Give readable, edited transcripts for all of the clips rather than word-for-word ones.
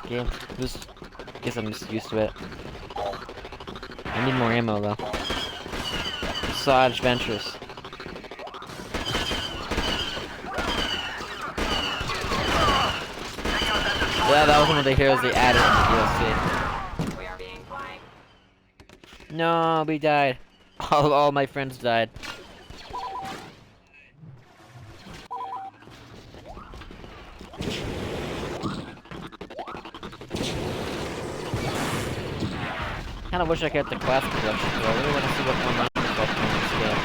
game. Just guess I'm just used to it. I need more ammo though. So adventurous. Yeah, that was one of the heroes they added in the DLC. No, we died. All my friends died. Kinda wish I could get the classic collection, but I really want to see what online looks like in this game.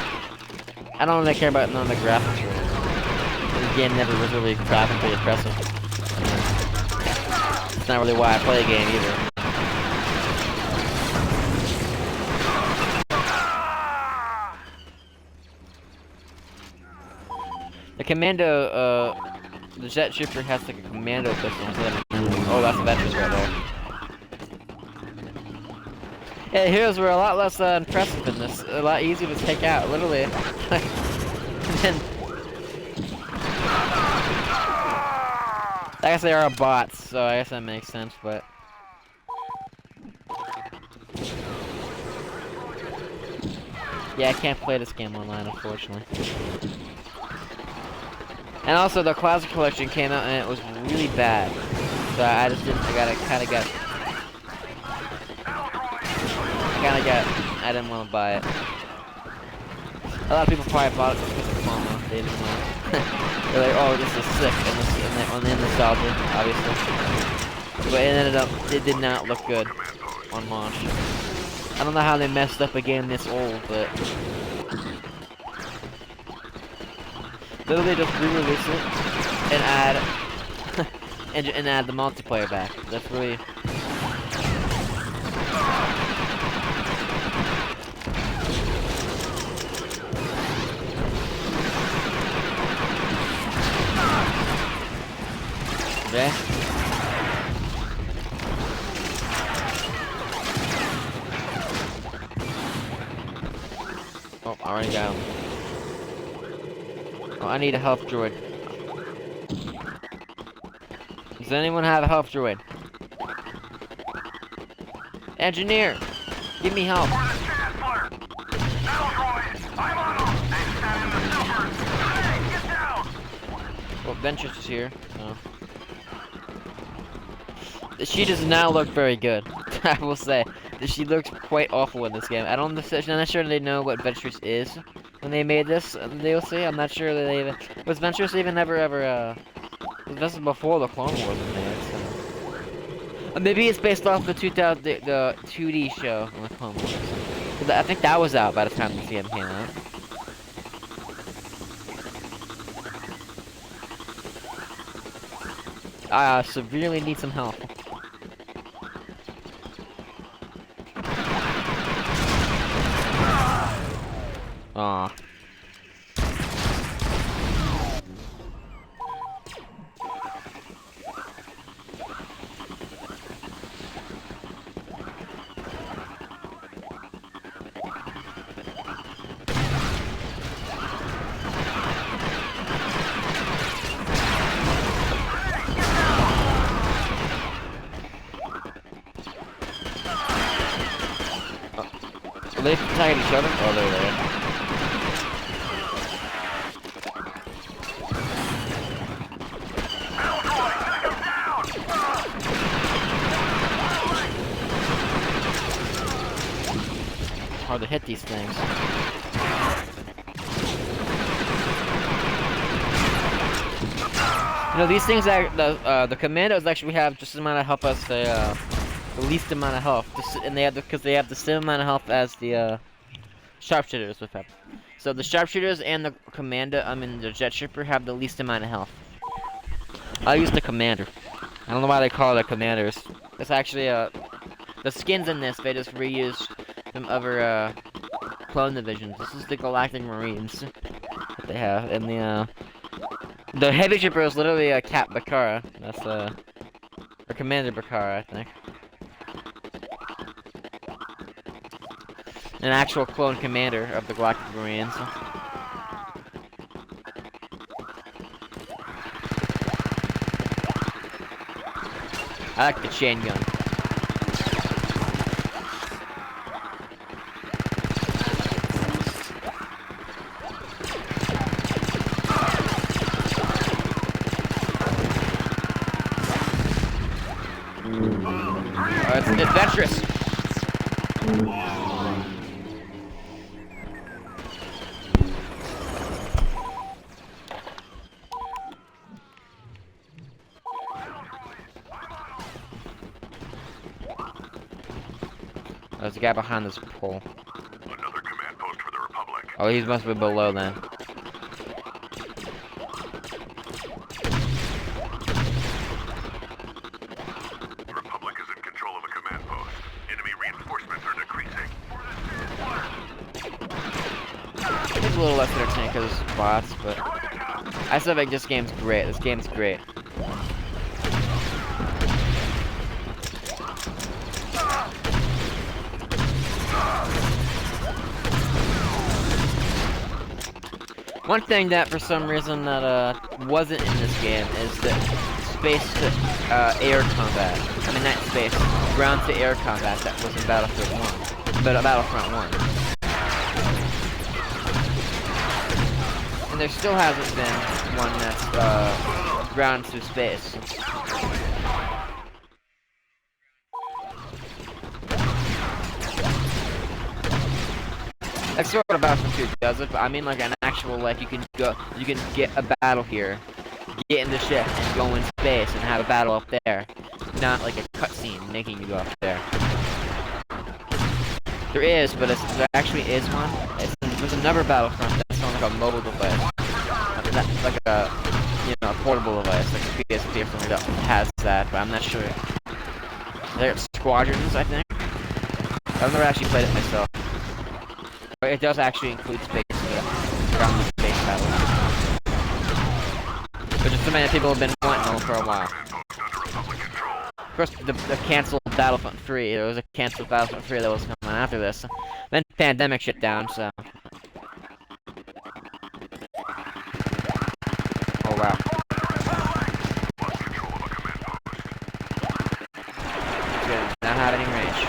I don't really care about none of the graphics really. The game never was really graphically impressive. It's not really why I play a game either. The commando, the jet trooper has like a commando pistol instead of oh, that's a veterans right there. Yeah, the heroes were a lot less impressive in this. A lot easier to take out, literally. And then, I guess they are bots, so I guess that makes sense, but... Yeah, I can't play this game online, unfortunately. And also, the Classic Collection came out and it was really bad. So I just didn't, I didn't want to buy it. A lot of people probably bought it just because of FOMO. They didn't want it. They're like, oh, this is sick, and the nostalgia, obviously. But it ended up, it did not look good on launch. I don't know how they messed up a game this old, but... Literally just re-release it, and add... and add the multiplayer back. That's really... Yeah. Oh, I already got him. Oh, I need a health droid. Does anyone have a health droid? Engineer! Give me help. Well, Ventress is here, so... She does not look very good, I will say. She looks quite awful in this game. I'm not sure they know what Ventress is when they made this DLC. I'm not sure that they even... Was Ventress even ever, this is before the Clone Wars was made, so... Maybe it's based off the 2D show on the Clone Wars. I think that was out by the time the game came out. I severely need some help. Aw. Are they attacking each other? Oh, they're there. Hard to hit these things. You know, these things that the commandos actually have just as amount of health as the least amount of health, and they have because they have the same amount of health as the sharpshooters with them. So the sharpshooters and the the jet trooper have the least amount of health. I'll use the commander. I don't know why they call it commanders. It's actually the skins in this they just reuse from other clone divisions. This is the Galactic Marines that they have, and the heavy trooper is literally a Cap Bakara. That's or Commander Bakara, I think. An actual clone commander of the Galactic Marines. I like the chain gun. It's adventurous. There's a guy behind this pole. Another command post for the Republic. Oh, he must be below then. The Republic is in control of a command post. Enemy reinforcements are decreasing. It's a little less entertaining because it's bots, but I still think this game's great. This game's great. One thing that for some reason that wasn't in this game is that space to air combat. I mean not space, ground to air combat that was in Battlefront 1. But Battlefront 1. And there still hasn't been one that's ground to space. That's sort of Battlefront 2 does it, but I mean like an actual, like you can get a battle here, get in the ship and go in space and have a battle up there. Not like a cutscene making you go up there. There is, but there actually is one. There's another Battlefront that's on like a mobile device. Like a, you know, a portable device, like a PSP or something that has that, but I'm not sure. There's Squadrons, I think. I've never actually played it myself. But it does actually include space, ground and space battles. Which is something that people have been wanting for a while. Of course, the canceled Battlefront 3, there was a canceled Battlefront 3 that was coming after this. Then pandemic shut down, so... Oh wow. Good, not have any range.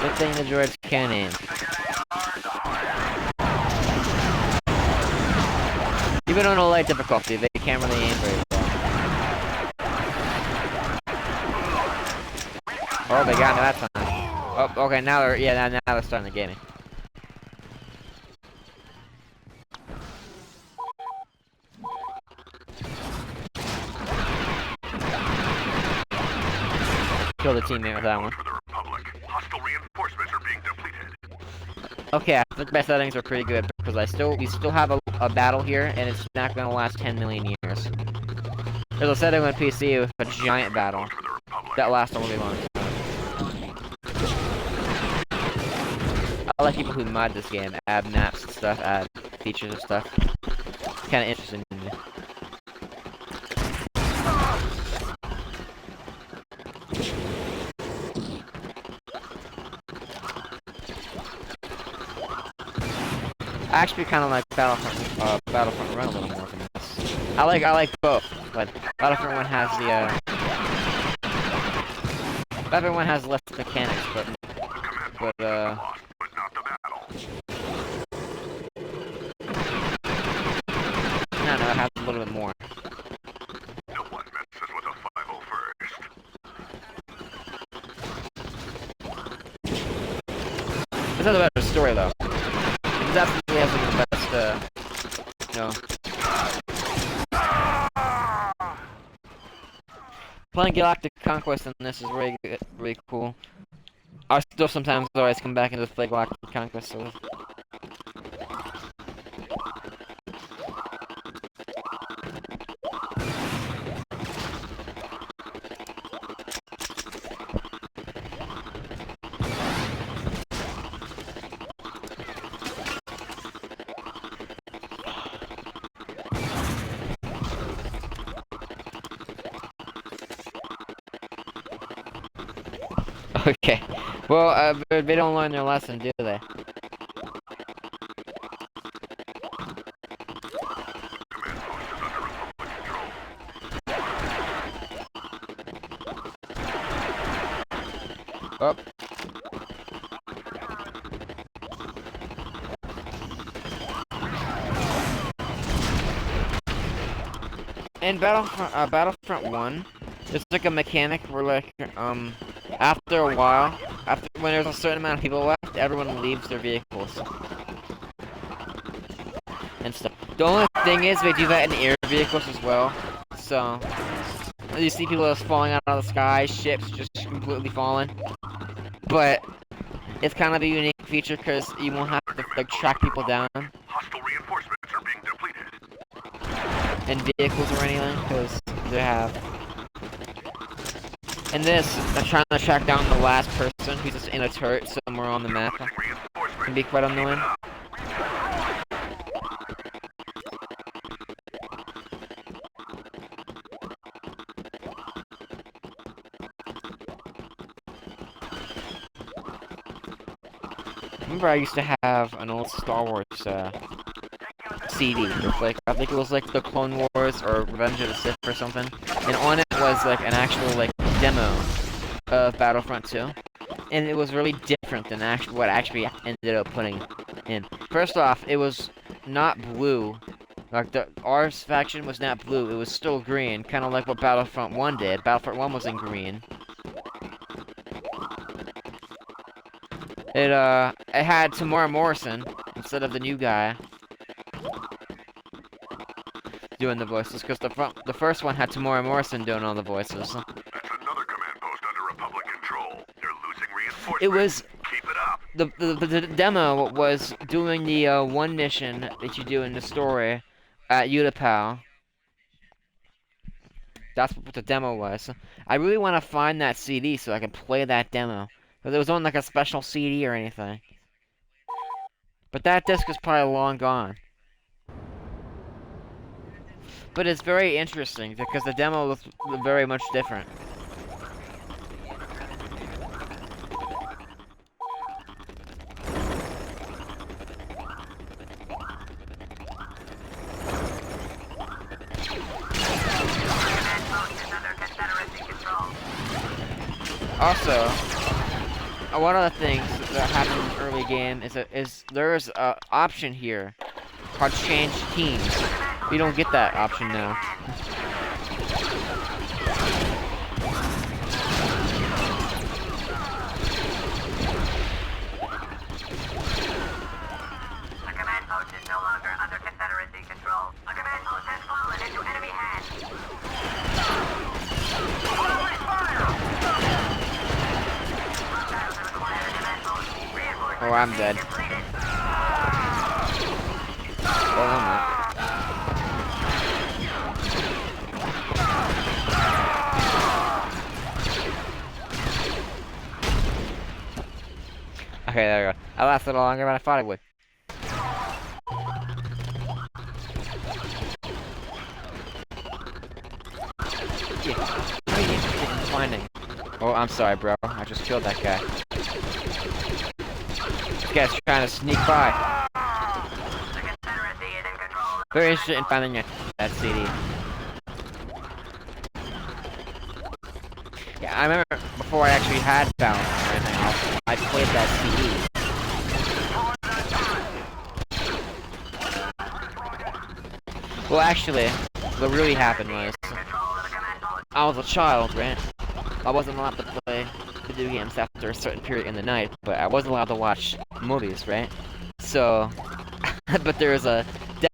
Good thing the droids can aim. Even on a light difficulty, they can't really aim very well. Oh, they got me that time. Oh, okay, now they're, yeah, now they're starting the gaming. Kill the teammate with that one. Okay, I think my settings are pretty good because we still have a battle here, and it's not gonna last 10 million years. There's a setting on PC with a giant battle that lasts a really long time. I like people who mod this game, add maps and stuff, add features and stuff. It's kind of interesting to me. I actually kind of like Battlefront Run a little more than this. I like both, but Battlefront 1 has Battlefront 1 has less mechanics, but no, it has a little bit more. No one messes with a 501st. This has a better story though. It definitely has one of the best, you know. Playing Galactic Conquest in this is really good, really cool. I still sometimes always come back and just play Galactic Conquest. So. Okay. Well, they don't learn their lesson, do they? Oh. In Battlefront 1, there's like a mechanic where like, after a while, when there's a certain amount of people left, everyone leaves their vehicles. And stuff. The only thing is, they do that in air vehicles as well. So, you see people just falling out of the sky, ships just completely falling. But, it's kind of a unique feature because you won't have to like track people down Hostile reinforcements are being depleted. in vehicles or anything, because they have. In this, I'm trying to track down the last person who's just in a turret somewhere on the map. Losing reinforcements. Can be quite annoying. Remember, I used to have an old Star Wars CD with like, I think it was like the Clone Wars or Revenge of the Sith or something, and on it was like an actual like demo of Battlefront 2, and it was really different than what I actually ended up putting in. First off, it was not blue. Like, our faction was not blue, it was still green, kind of like what Battlefront 1 did. Battlefront 1 was in green. It had Tamora Morrison instead of the new guy doing the voices, because the first one had Tamora Morrison doing all the voices. That's another command post under Republic control. They're losing reinforcements. It was... Keep it up. The demo was doing the one mission that you do in the story at Utapau. That's what the demo was. I really want to find that CD so I can play that demo. Because it was on like a special CD or anything. But that disc is probably long gone. But it's very interesting because the demo looks very much different. Also, one of the things that happened in the early game is there's an option here called change teams. You don't get that option now. The command post is no longer under Confederacy control. The command post has fallen into enemy hands. Oh, I'm dead. Oh, I'm not. Okay, there we go. I lasted longer than I thought it would. Yeah. How are you interested in finding? Oh, I'm sorry, bro. I just killed that guy. This guy's trying to sneak by. Very interested in finding that CD. Yeah, I remember before I actually had Battlefront or anything else, I played that CD. Well, actually, what really happened was, I was a child, right? I wasn't allowed to play video games after a certain period in the night, but I was allowed to watch movies, right? So, but there was a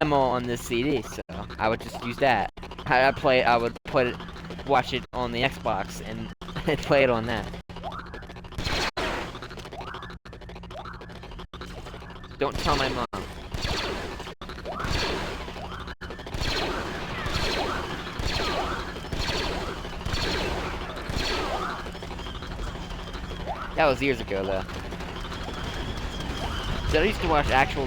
demo on this CD, so I would just use that. I would watch it on the Xbox and play it on that. Don't tell my mom. That was years ago, though. So I used to watch actual